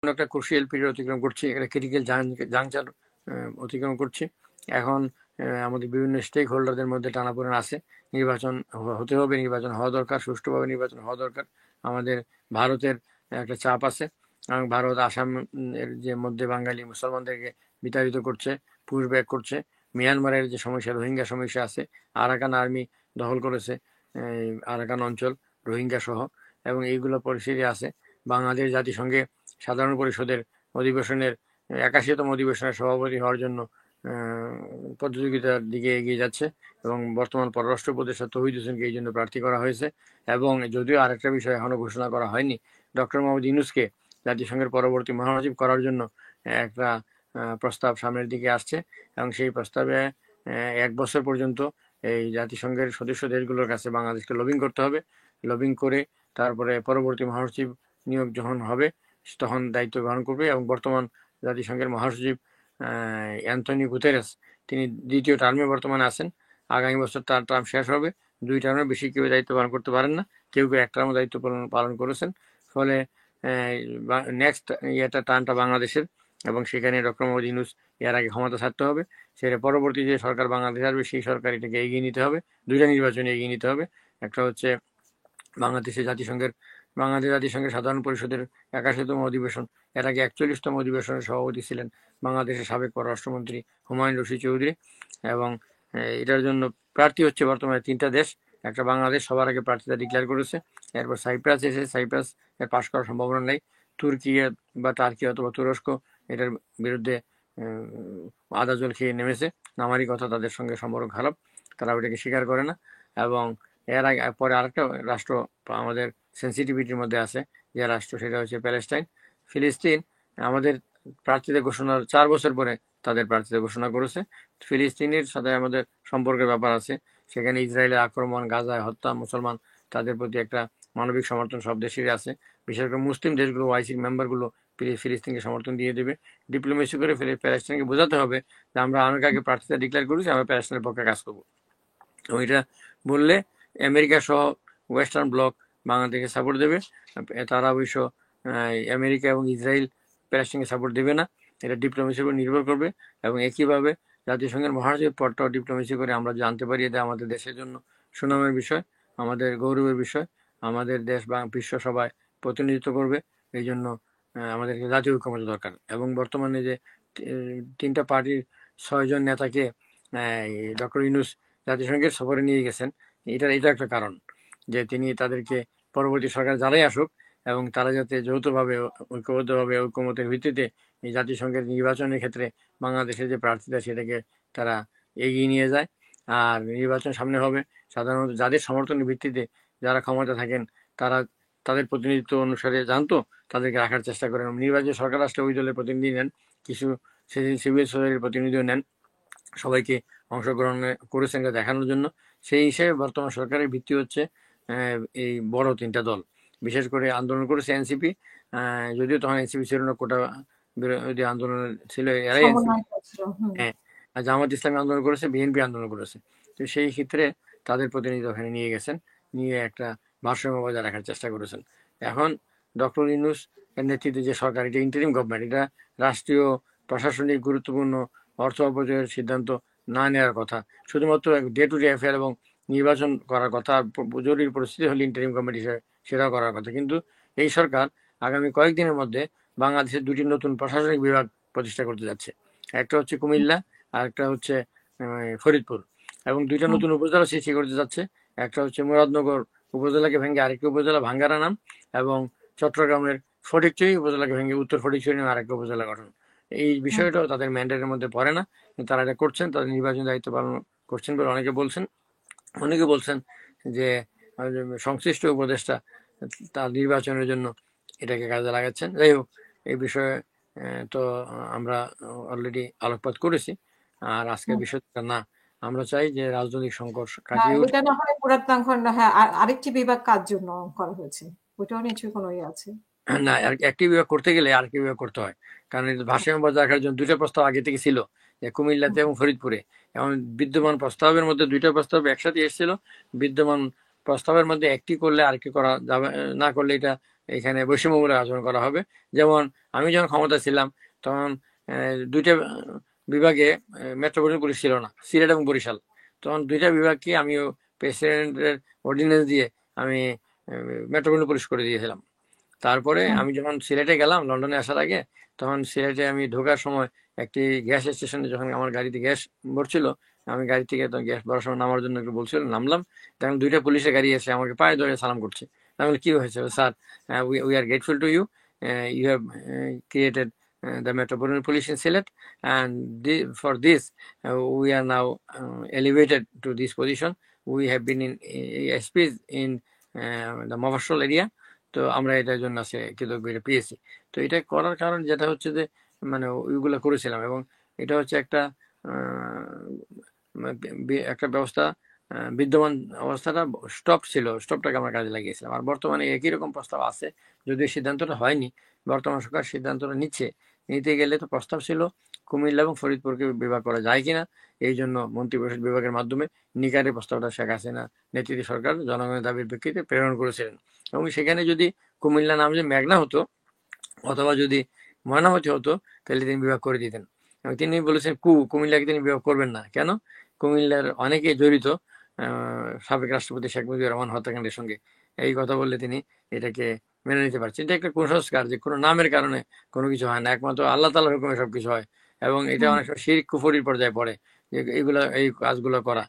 একটা crucial period অতিক্রম করছি, একটা ক্রিটিক্যাল জাংচার অতিক্রম করছি। এখন আমাদের বিভিন্ন স্টেক হোল্ডারদের মধ্যে টানাপোড়েন আছে। নির্বাচন হতে হবে, নির্বাচন হওয়া দরকার, সুষ্ঠুভাবে নির্বাচন হওয়া দরকার। আমাদের ভারতের একটা চাপ আছে, এবং ভারত আসামের যে মধ্যে বাঙালি মুসলমানদেরকে বিতাড়িত করছে, পুশব্যাক করছে। মিয়ানমারের যে সমস্যা, রোহিঙ্গা সমস্যা আছে, আরাকান আর্মি দখল করেছে আরাকান অঞ্চল, রোহিঙ্গা সহ, এবং এইগুলো পরিস্থিতি আছে। বাংলাদেশ জাতিসংঘে সাধারণ পরিষদের অধিবেশনের 81তম অধিবেশনের সভাপতি হওয়ার জন্য প্রতিযোগিতার দিকে এগিয়ে যাচ্ছে, এবং বর্তমান পররাষ্ট্র উপদেষ্টা তৌহিদ হোসেনকে এই জন্য প্রার্থী করা হয়েছে। এবং যদিও আরেকটা বিষয় এখনো ঘোষণা করা হয়নি, ডক্টর মোহাম্মদ ইউনূসকে জাতিসংঘের পরবর্তী মহাসচিব করার জন্য একটা প্রস্তাব সামনের দিকে আসছে, এবং সেই প্রস্তাবে 1 বছর পর্যন্ত এই জাতিসংঘের সদস্য দেশগুলোর কাছে বাংলাদেশকে লবিং করতে হবে। লবিং করে তারপরে পরবর্তী মহাসচিব নিয়োগ যখন হবে তখন দায়িত্ব গ্রহণ করবে। এবং বর্তমান জাতিসংঘের মহাসচিব অ্যান্টনিও গুতেরেস, তিনি 2য় টার্মে বর্তমানে আছেন। আগামী বছর তার টার্ম শেষ হবে। 2 টার্মের বেশি কেউ দায়িত্ব পালন করতে পারেন না, কেউ কেউ 1 টার্মে দায়িত্ব পালন করেছেন। ফলে নেক্সট টার্মটা বাংলাদেশের, এবং সেখানে ডক্টর মোহাম্মদ ইউনূস এর আগে ক্ষমতা ছাড়তে হবে। সেটা পরবর্তী যে সরকার বাংলাদেশে আসবে সেই সরকার এটাকে এগিয়ে নিতে হবে। 2টা নির্বাচনে এগিয়ে নিতে হবে। একটা হচ্ছে বাংলাদেশ জাতিসংঘের সাধারণ পরিষদের 81তম অধিবেশন, এর আগে 41তম অধিবেশনের সভাপতি ছিলেন বাংলাদেশের সাবেক পররাষ্ট্রমন্ত্রী হুমায়ুন রশিদ চৌধুরী। এবং এটার জন্য প্রার্থী হচ্ছে বর্তমানে 3টা দেশ। একটা বাংলাদেশ সবার আগে প্রার্থীতা ডিক্লেয়ার করেছে, এরপর সাইপ্রাস এসে সাইপ্রাস এর পাশ করার সম্ভাবনা নেই। তুর্কি বা টার্কি অথবা তুরস্ক এটার বিরুদ্ধে আদা জল খেয়ে নেমেছে, নামারই কথা, তাদের সঙ্গে সম্পর্ক খারাপ, তারা ওইটাকে স্বীকার করে না। এবং এর আগে পরে আরেকটা রাষ্ট্র আমাদের সেন্সিটিভিটির মধ্যে আছে, যে রাষ্ট্র, সেটা হচ্ছে প্যালেস্টাইন। ফিলিস্তিন আমাদের প্রার্থীদের ঘোষণার 4 বছর পরে তাদের প্রার্থীদের ঘোষণা করেছে। ফিলিস্তিনের সাথে আমাদের সম্পর্কের ব্যাপার আছে, সেখানে ইসরায়েলের আক্রমণ, গাজায় হত্যা, মুসলমান, তাদের প্রতি একটা মানবিক সমর্থন সব দেশেরই আছে। বিশেষ করে মুসলিম দেশগুলো, ওআইসির মেম্বারগুলো ফিলিস্তিনকে সমর্থন দিয়ে দেবে। ডিপ্লোমেসি করে প্যালেস্টাইনকে বোঝাতে হবে যে আমরা অনেক আগে প্রার্থীতা ডিক্লেয়ার করেছি, আমরা প্যালেস্টাইনের পক্ষে কাজ করবো। ওইটা বললে আমেরিকা সহ ওয়েস্টার্ন ব্লক বাংলাদেশকে সাপোর্ট দেবে। তারা অবশ্য আমেরিকা এবং ইসরায়েল প্যালেস্টাইনকে সাপোর্ট দেবে না, এটা ডিপ্লোমেসির উপর নির্ভর করবে। এবং একইভাবে জাতিসংঘের মহাসচিব পদটাও ডিপ্লোমেসি করে আমরা জানতে পারি, এটা আমাদের দেশের জন্য সুনামের বিষয়, আমাদের গৌরবের বিষয়। আমাদের দেশ বা বিশ্ব সভায় প্রতিনিধিত্ব করবে, এই জন্য আমাদেরকে জাতীয় ঐক্যমত্য দরকার। এবং বর্তমানে যে 3টা পার্টির 6 জন নেতাকে ডক্টর ইউনূস জাতিসংঘের সফরে নিয়ে গেছেন, এটা একটা কারণ যে তিনি তাদেরকে পরবর্তী সরকার যারাই আসুক, এবং তারা যাতে যৌথভাবে, ঐক্যবদ্ধভাবে, ঐক্যমতের ভিত্তিতে এই জাতিসংঘের নির্বাচনের ক্ষেত্রে বাংলাদেশের যে প্রার্থীতা সেটাকে তারা এগিয়ে নিয়ে যায়। আর নির্বাচন সামনে হবে, সাধারণত যাদের সমর্থনের ভিত্তিতে যারা ক্ষমতা থাকেন তারা তাদের প্রতিনিধিত্ব অনুসারে জানতো, তাদেরকে রাখার চেষ্টা করেন। নির্বাচনে সরকার আসলে ওই দলের প্রতিনিধি নেন, কিছু সিভিল সোসাইটির প্রতিনিধিও নেন, সবাইকে অংশগ্রহণ করেছেন এটা দেখানোর জন্য। সেই হিসেবে বর্তমান সরকারের ভিত্তি হচ্ছে এই বড় 3টা দল। বিশেষ করে আন্দোলন করেছে এনসিপি, যদিও তখন এনসিপি ছিল না, কোটা বিরোধী আন্দোলন ছিল, এরাই এনসিপি। হ্যাঁ, আর জামাত ইসলামী আন্দোলন করেছে, বিএনপি আন্দোলন করেছে। তো সেই ক্ষেত্রে তাদের প্রতিনিধি ওখানে নিয়ে গেছেন, নিয়ে একটা ভারসাম্য বজায় রাখার চেষ্টা করেছেন। এখন ডক্টর ইউনূস এর নেতৃত্বে যে সরকার, এটা ইন্টারিম গভর্নমেন্ট, এটা রাষ্ট্রীয় প্রশাসনিক গুরুত্বপূর্ণ অর্থ অপচয়ের সিদ্ধান্ত না নেওয়ার কথা, শুধুমাত্র ডে টু ডে অ্যাফেয়ার এবং নির্বাচন করার কথা, জরুরি পরিস্থিতি হলে ইন্টারিম কমিটি হিসেবে সেটাও করার কথা। কিন্তু এই সরকার আগামী কয়েকদিনের মধ্যে বাংলাদেশের 2টি নতুন প্রশাসনিক বিভাগ প্রতিষ্ঠা করতে যাচ্ছে। একটা হচ্ছে কুমিল্লা, আর একটা হচ্ছে ফরিদপুর, এবং 2টা নতুন উপজেলা সৃষ্টি করতে যাচ্ছে। একটা হচ্ছে মুরাদনগর উপজেলাকে ভেঙে আরেকটি উপজেলা ভাঙ্গারা নাম, এবং চট্টগ্রামের ফটিকছড়ি উপজেলাকে ভেঙে উত্তর ফটিকছড়ি নামে আরেকটা উপজেলা গঠন। এই বিষয়টাও তাদের ম্যান্ডেটের মধ্যে পড়ে না, তারা এটা করছেন, তাদের নির্বাচন দায়িত্ব পালন করছেন বলে অনেকে বলছেন যে সংশ্লিষ্ট উপদেষ্টা তার নির্বাচনের জন্য এটাকে কাজে লাগাচ্ছেন। যাই হোক, এই বিষয়ে তো আমরা অলরেডি আলোকপাত করেছি। আর আজকের বিষয়টা না, আমরা চাই যে রাজনৈতিক সংকট কাটিয়ে উঠে। এটা না হয় পুরাতন, হ্যাঁ, আরেকটি বিভাগ কার জন্য করা হয়েছে, ওইটাও নিশ্চয়ই কোনো ইয়ে আছে। না, একটি বিভাগ করতে গেলে আরেকটি বিভাগ করতে হয়, কারণ ভারসাম্য বজায় রাখার জন্য 2টা প্রস্তাব আগে থেকে ছিল, যে কুমিল্লাতে এবং ফরিদপুরে। এখন বিদ্যমান প্রস্তাবের মধ্যে 2টা প্রস্তাব একসাথে এসেছিল, বিদ্যমান প্রস্তাবের মধ্যে একটি করলে আরেকটি করা যাবে না, করলে এটা এখানে বৈষম্যমূলক আচরণ করা হবে। যেমন আমি যখন ক্ষমতা ছিলাম তখন দুইটা বিভাগে মেট্রোপলিটন পুলিশ ছিল না, সিলেট এবং বরিশাল। তখন দুইটা বিভাগকে আমি প্রেসিডেন্টের অর্ডিন্যান্স দিয়ে আমি মেট্রোপলিটন পুলিশ করে দিয়েছিলাম। তারপরে হুম, আমি যখন সিলেটে গেলাম লন্ডনে আসার আগে, তখন সিলেটে আমি ঢোকার সময় একটি গ্যাস স্টেশনে যখন আমার গাড়িতে গ্যাস ভরছিল, আমি গাড়ি থেকে তখন গ্যাস ভরার সময় নামার জন্য একটু বলছিল, নামলাম। তখন দুইটা পুলিশের গাড়ি এসে আমাকে পায়ে ধরে সালাম করছে। আমি বলি, কি হয়েছে? Sir, we are grateful to you, you have created the Metropolitan Police in Sylhet, and for this we are now elevated to this position. We have been in SPs in the Mofasol area, তো আমরা এটার জন্য আছে কৃতজ্ঞ, এটা পেয়েছি। তো এটা করার কারণ যেটা হচ্ছে যে মানে ওইগুলো করেছিলাম, এবং এটা হচ্ছে একটা একটা ব্যবস্থা, বিদ্যমান অবস্থাটা স্টপ ছিল, স্টপটাকে আমরা কাজে লাগিয়েছিলাম। আর বর্তমানে একই রকম প্রস্তাব আছে, যদিও সিদ্ধান্তটা হয়নি। বর্তমান সরকার সিদ্ধান্তটা নিতে গেলে তো প্রস্তাব ছিল কুমিল্লা এবং ফরিদপুরকে বিভাগ করা যায় কিনা, এই জন্য মন্ত্রিপরিষদ বিভাগের মাধ্যমে নিকারের প্রস্তাবটা শেখ হাসিনা নেতৃত্বে সরকার জনগণের দাবির প্রেক্ষিতে প্রেরণ করেছিলেন। এবং সেখানে যদি কুমিল্লা নাম যে মেঘনা হতো অথবা যদি ময়নামতি হতো, তাহলে তিনি বিভাগ করে দিতেন। এবং তিনি বলেছেন কুমিল্লাকে তিনি বিভাগ করবেন না। কেন? কুমিল্লার অনেকে জড়িত সাবেক রাষ্ট্রপতি শেখ মুজিবুর রহমান হত্যাকাণ্ডের সঙ্গে। এই কথা বললে তিনি এটাকে মেনে নিতে পারছেন। এটা একটা কুসংস্কার যে কোনো নামের কারণে কোনো কিছু হয় না, একমাত্র আল্লাহ তাআলার হুকুমে সবকিছু হয়। এবং এটা হুম, অনেক সময় শিরক কুফরির পর্যায়ে পড়ে যে এই কাজগুলো করা।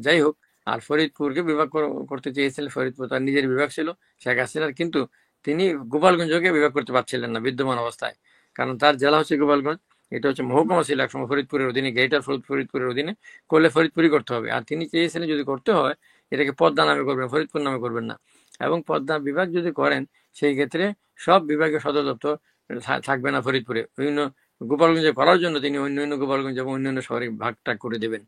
যাই হোক, আর ফরিদপুরকে বিভাগ করতে চেয়েছিলেন। ফরিদপুর তার নিজের বিভাগ ছিল শেখ হাসিনার, কিন্তু তিনি গোপালগঞ্জকে বিভাগ করতে পারছিলেন না বিদ্যমান অবস্থায়। কারণ তার জেলা হচ্ছে গোপালগঞ্জ, এটা হচ্ছে মহকুমা ছিল একসময় ফরিদপুরের অধীনে, গ্রেটার ফরিদপুরের অধীনে। করলে ফরিদপুরই করতে হবে। আর তিনি চেয়েছিলেন যদি করতে হয় এটাকে পদ্মা নামে করবেন, ফরিদপুর নামে করবেন না। এবং পদ্মা বিভাগ যদি করেন, সেই ক্ষেত্রে সব বিভাগের সদর দপ্তর থাকবে না ফরিদপুরে। বিভিন্ন গোপালগঞ্জে করার জন্য তিনি অন্যান্য গোপালগঞ্জ এবং অন্যান্য শহরে ভাগ করে দেবেন।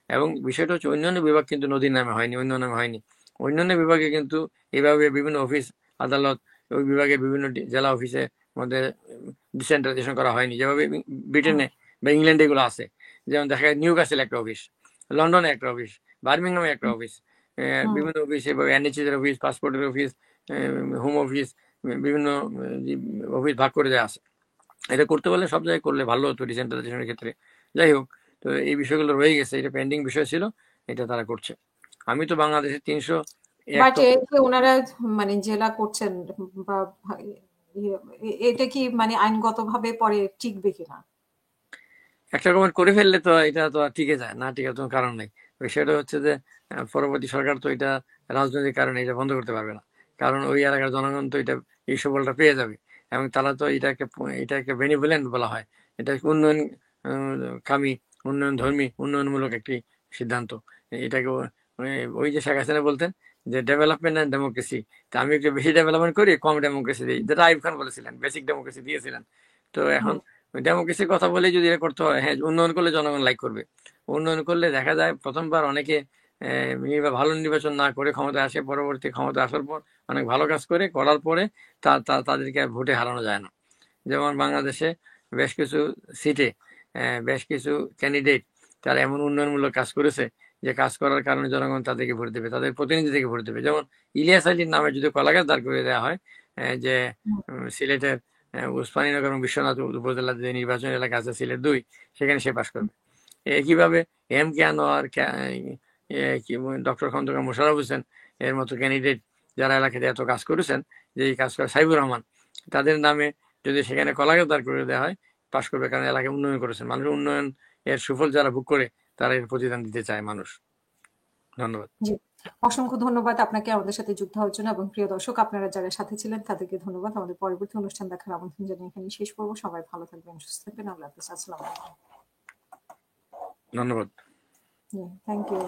এবং বিষয়টা হচ্ছে অন্যান্য বিভাগ কিন্তু নদীর নামে হয়নি, অন্য নামে হয়নি। অন্যান্য বিভাগে কিন্তু এভাবে বিভিন্ন অফিস আদালত, ওই বিভাগের বিভিন্ন জেলা অফিসের মধ্যে ডিসেন্ট্রালাইজেশন করা হয়নি, যেভাবে হুম, ব্রিটেনে বা ইংল্যান্ডে এগুলো আছে। যেমন দেখা যায় নিউ ক্যাসেল একটা অফিস, লন্ডনে একটা অফিস, বার্মিংহামে একটা হুম, অফিস, হুম, বিভিন্ন অফিস এভাবে এনএচএস এর অফিস, পাসপোর্টের অফিস, হোম অফিস, বিভিন্ন অফিস ভাগ করে দেওয়া আছে। এটা করতে পারলে সব জায়গায় করলে ভালো হতো ডিসেন্ট্রালাইজেশনের ক্ষেত্রে। যাই হোক, তো এই বিষয়গুলো রয়ে গেছে, এটা পেন্ডিং বিষয় ছিল, এটা তারা করছে। আমি তো বাংলাদেশে 301 বাট এই যে ওনারা মানে জেলা করছেন বা এটা কি মানে আইনগতভাবে পরে টিকবে কিনা? একটা কমেন্ট করে ফেললে তো এটা তো আর টিকে যায় না, টিকার কোনো কারণ নেই। বিষয়টা হচ্ছে যে পরবর্তী সরকার তো এটা রাজনৈতিক কারণে এটা বন্ধ করতে পারবে না। কারণ ওই এলাকার জনগণ তো এটা এই সুফলটা পেয়ে যাবে। এবং তারা তো এটাকে বেনিভোলেন্ট বলা হয়। এটা উন্নয়ন কামী, উন্নয়ন ধর্মী, উন্নয়নমূলক একটি সিদ্ধান্ত। এটাকে ওই যে শেখ হাসিনা বলতেন যে ডেভেলপমেন্ট অ্যান্ড ডেমোক্রেসি, তা আমি একটু বেশি ডেভেলপমেন্ট করি, কম ডেমোক্রেসি দিই, যেটা আইব খান বলেছিলেন, বেসিক ডেমোক্রেসি দিয়েছিলেন। তো এখন হুম, ডেমোক্রেসির কথা বলে যদি এটা করতে হয়, হ্যাঁ, উন্নয়ন করলে জনগণ লাইক করবে। উন্নয়ন করলে দেখা যায় প্রথমবার অনেকে ভালো নির্বাচন না করে ক্ষমতায় আসে, পরবর্তী ক্ষমতা আসার পর অনেক ভালো কাজ করার পরে তাদেরকে আর ভোটে হারানো যায় না। যেমন বাংলাদেশে বেশ কিছু সিটে বেশ কিছু ক্যান্ডিডেট তারা এমন উন্নয়নমূলক কাজ করেছে যে কাজ করার কারণে জনগণ তাদেরকে ভোট দেবে, তাদের প্রতিনিধি থেকে ভোট দেবে। যেমন ইলিয়াস আলীর নামে যদি কলাগাছ দাঁড় করে দেওয়া হয়, যে হুম, সিলেটের উসমানীনগর এবং বিশ্বনাথ উপজেলার যে নির্বাচনী এলাকা আছে সিলেট 2, সেখানে সে পাশ করবে। একইভাবে M K Anwar, doctor Khandakar Mosharraf Hossain এর মতো ক্যান্ডিডেট যারা এলাকাতে এত কাজ করেছেন, যে এই কাজ করে সাইবুর রহমান, তাদের নামে যদি সেখানে কলাগাছ দাঁড় করে দেওয়া হয়, পাশ করবে। কারণ এলাকায় উন্নয়ন করেছেন, মানুষের উন্নয়ন এর সুফল যারা ভোগ করে তারা এর প্রতিদান দিতে চায় মানুষ। ধন্যবাদ। জি। অসংখ্য ধন্যবাদ আপনাকে আমাদের সাথে যুক্ত হওয়ার জন্য, এবং প্রিয় দর্শক আপনারা যারা সাথে ছিলেন তাদেরকে ধন্যবাদ। আমাদের পরবর্তী অনুষ্ঠান দেখার আমন্ত্রণ জানিয়ে এখানেই শেষ করবো। সবাই ভালো থাকবেন, সুস্থ থাকবেন। আল্লাহ হাফেজ। আসসালামু আলাইকুম। ধন্যবাদ। জি, থ্যাংক ইউ।